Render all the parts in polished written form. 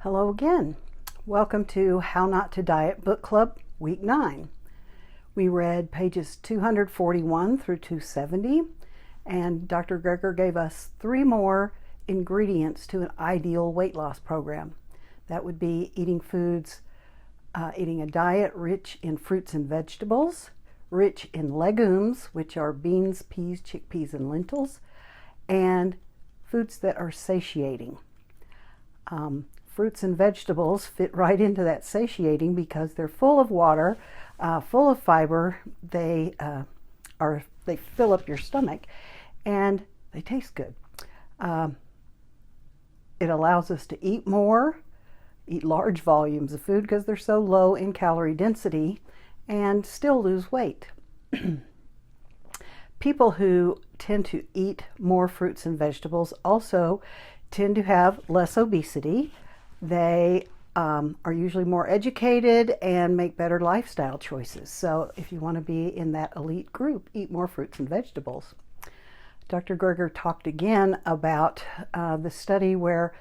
Hello again. Welcome to How Not to Diet Book Club, Week 9. We read pages 241 through 270, and Dr. Greger gave us 3 more ingredients to an ideal weight loss program. That would be eating a diet rich in fruits and vegetables, rich in legumes, which are beans, peas, chickpeas, and lentils, and foods that are satiating. Fruits and vegetables fit right into that satiating because they're full of water, full of fiber. They fill up your stomach, and they taste good. It allows us to eat more, eat large volumes of food because they're so low in calorie density, and still lose weight. People who tend to eat more fruits and vegetables also tend to have less obesity. They are usually more educated and make better lifestyle choices. So if you want to be in that elite group, eat more fruits and vegetables. Dr. Greger talked again about the study where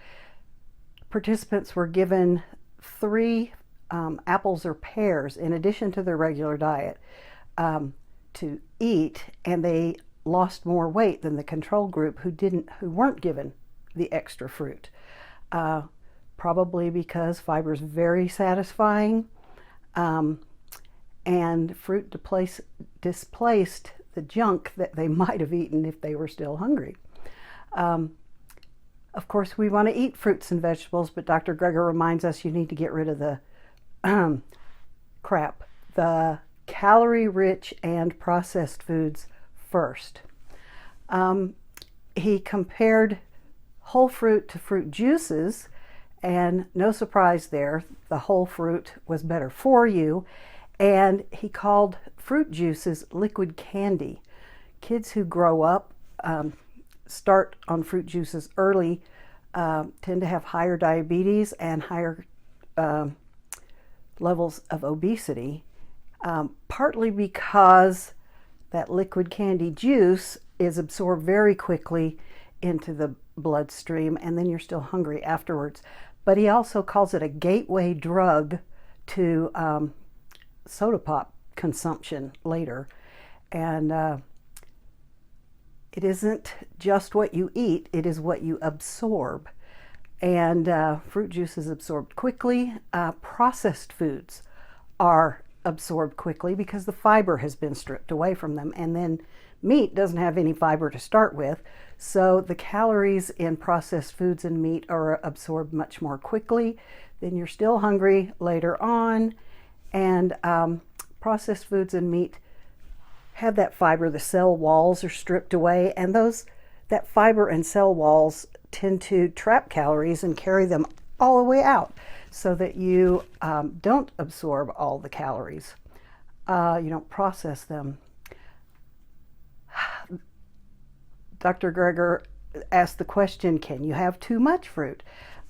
participants were given 3 apples or pears in addition to their regular diet to eat, and they lost more weight than the control group who weren't given the extra fruit. Probably because fiber is very satisfying, and fruit displaced the junk that they might have eaten if they were still hungry. Of course, we want to eat fruits and vegetables, but Dr. Greger reminds us you need to get rid of the the calorie-rich and processed foods first. He compared whole fruit to fruit juices, and no surprise there, the whole fruit was better for you, and he called fruit juices liquid candy. Kids who grow up, start on fruit juices early, tend to have higher diabetes and higher levels of obesity, partly because that liquid candy juice is absorbed very quickly into the bloodstream, and then you're still hungry afterwards. But he also calls it a gateway drug to soda pop consumption later. And it isn't just what you eat, it is what you absorb. And fruit juice is absorbed quickly. Processed foods are absorbed quickly because the fiber has been stripped away from them. And then meat doesn't have any fiber to start with, so the calories in processed foods and meat are absorbed much more quickly. Then you're still hungry later on, and processed foods and meat have that fiber. The cell walls are stripped away, and that fiber and cell walls tend to trap calories and carry them all the way out so that you don't absorb all the calories. You don't process them. Dr. Greger asked the question, can you have too much fruit?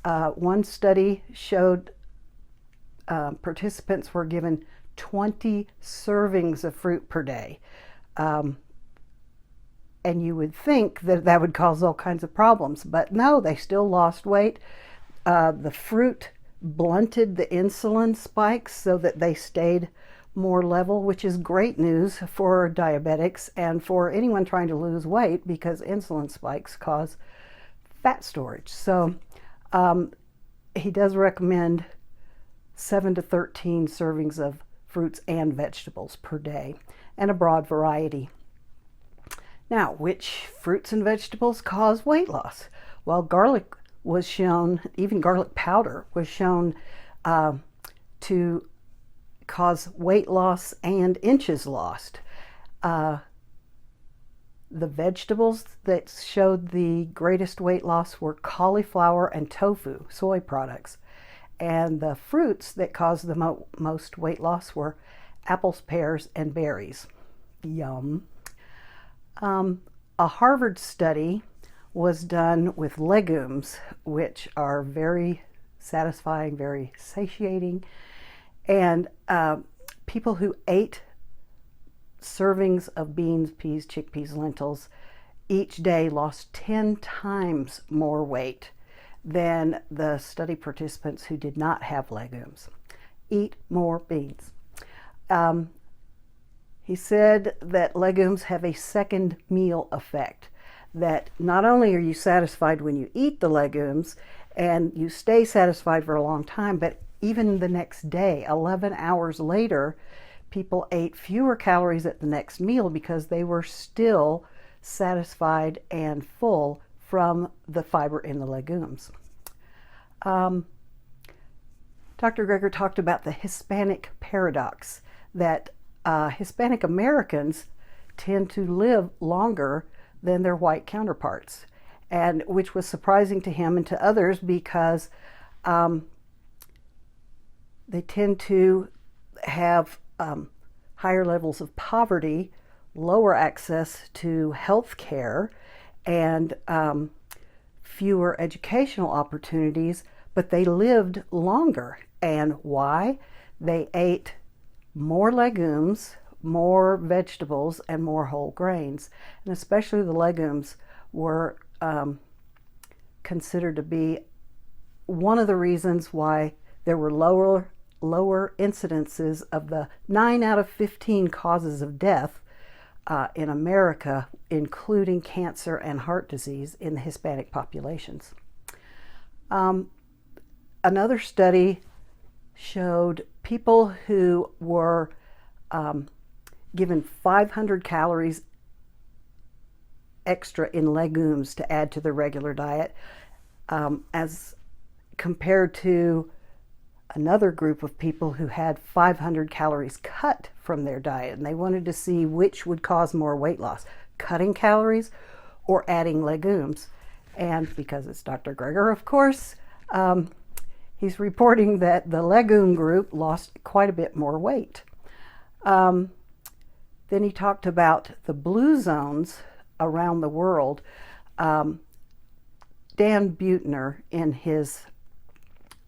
One study showed participants were given 20 servings of fruit per day. And you would think that would cause all kinds of problems, but no, they still lost weight. The fruit blunted the insulin spikes so that they stayed more level, which is great news for diabetics and for anyone trying to lose weight because insulin spikes cause fat storage. So he does recommend 7 to 13 servings of fruits and vegetables per day, and a broad variety. Now, which fruits and vegetables cause weight loss? Well, garlic was shown, even garlic powder was shown to cause weight loss and inches lost. The vegetables that showed the greatest weight loss were cauliflower and tofu, soy products. And the fruits that caused the most weight loss were apples, pears, and berries. Yum. A Harvard study was done with legumes, which are very satisfying, very satiating. And people who ate servings of beans, peas, chickpeas, lentils each day lost 10 times more weight than the study participants who did not have legumes. Eat more beans. He said that legumes have a second meal effect, that not only are you satisfied when you eat the legumes and you stay satisfied for a long time, but even the next day, 11 hours later, people ate fewer calories at the next meal because they were still satisfied and full from the fiber in the legumes. Dr. Greger talked about the Hispanic paradox, that Hispanic Americans tend to live longer than their white counterparts, and which was surprising to him and to others because they tend to have higher levels of poverty, lower access to health care, and fewer educational opportunities, but they lived longer. And why? They ate more legumes, more vegetables, and more whole grains. And especially the legumes were considered to be one of the reasons why there were lower incidences of the 9 out of 15 causes of death in America, including cancer and heart disease in the Hispanic populations. Another study showed people who were given 500 calories extra in legumes to add to their regular diet, as compared to another group of people who had 500 calories cut from their diet, and they wanted to see which would cause more weight loss, cutting calories or adding legumes. And because it's Dr. Greger, of course, he's reporting that the legume group lost quite a bit more weight. Then he talked about the blue zones around the world. Dan Buettner, in his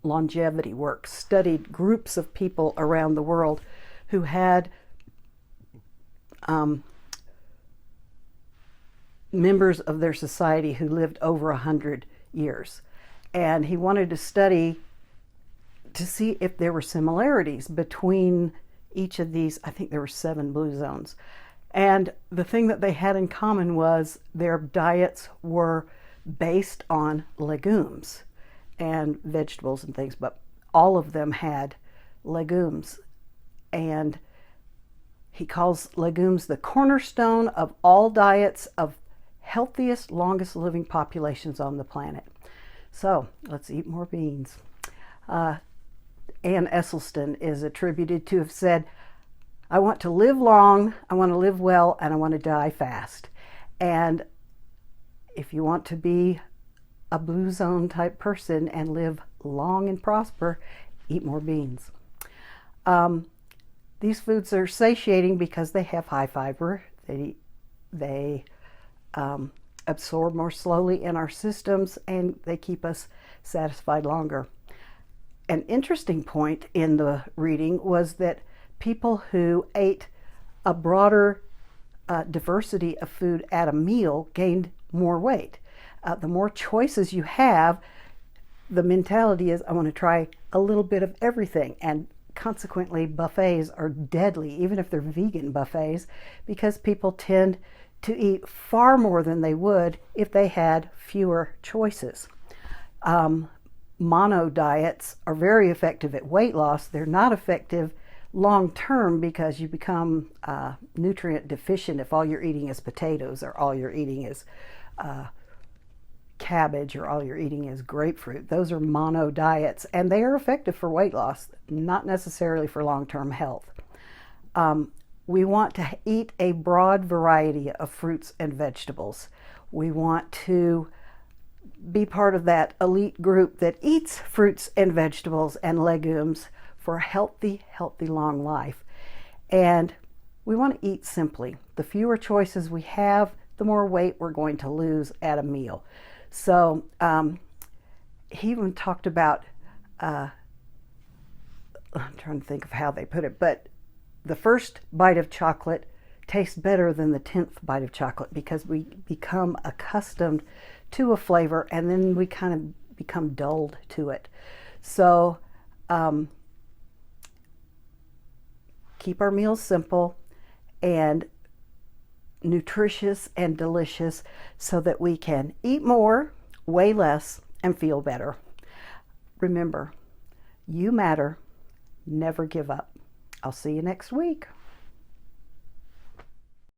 longevity work, studied groups of people around the world who had members of their society who lived over 100 years. And he wanted to study to see if there were similarities between each of these. I think there were 7 blue zones. And the thing that they had in common was their diets were based on legumes and vegetables and things, but all of them had legumes. And he calls legumes the cornerstone of all diets of healthiest, longest living populations on the planet. So let's eat more beans. Ann Esselstyn is attributed to have said, "I want to live long, I want to live well, and I want to die fast." And if you want to be a blue zone type person and live long and prosper, eat more beans. These foods are satiating because they have high fiber. They absorb more slowly in our systems, and they keep us satisfied longer. An interesting point in the reading was that people who ate a broader diversity of food at a meal gained more weight. The more choices you have, the mentality is, I want to try a little bit of everything. And consequently, buffets are deadly, even if they're vegan buffets, because people tend to eat far more than they would if they had fewer choices. Mono diets are very effective at weight loss. They're not effective long term because you become nutrient deficient if all you're eating is potatoes, or all you're eating is cabbage, or all you're eating is grapefruit. Those are mono diets, and they are effective for weight loss, not necessarily for long-term health. We want to eat a broad variety of fruits and vegetables. We want to be part of that elite group that eats fruits and vegetables and legumes for a healthy long life. And we want to eat simply. The fewer choices we have, the more weight we're going to lose at a meal. So he even talked about, I'm trying to think of how they put it, but the first bite of chocolate tastes better than the 10th bite of chocolate, because we become accustomed to a flavor, and then we kind of become dulled to it. So keep our meals simple and nutritious and delicious so that we can eat more, weigh less, and feel better. Remember, you matter. Never give up. I'll see you next week.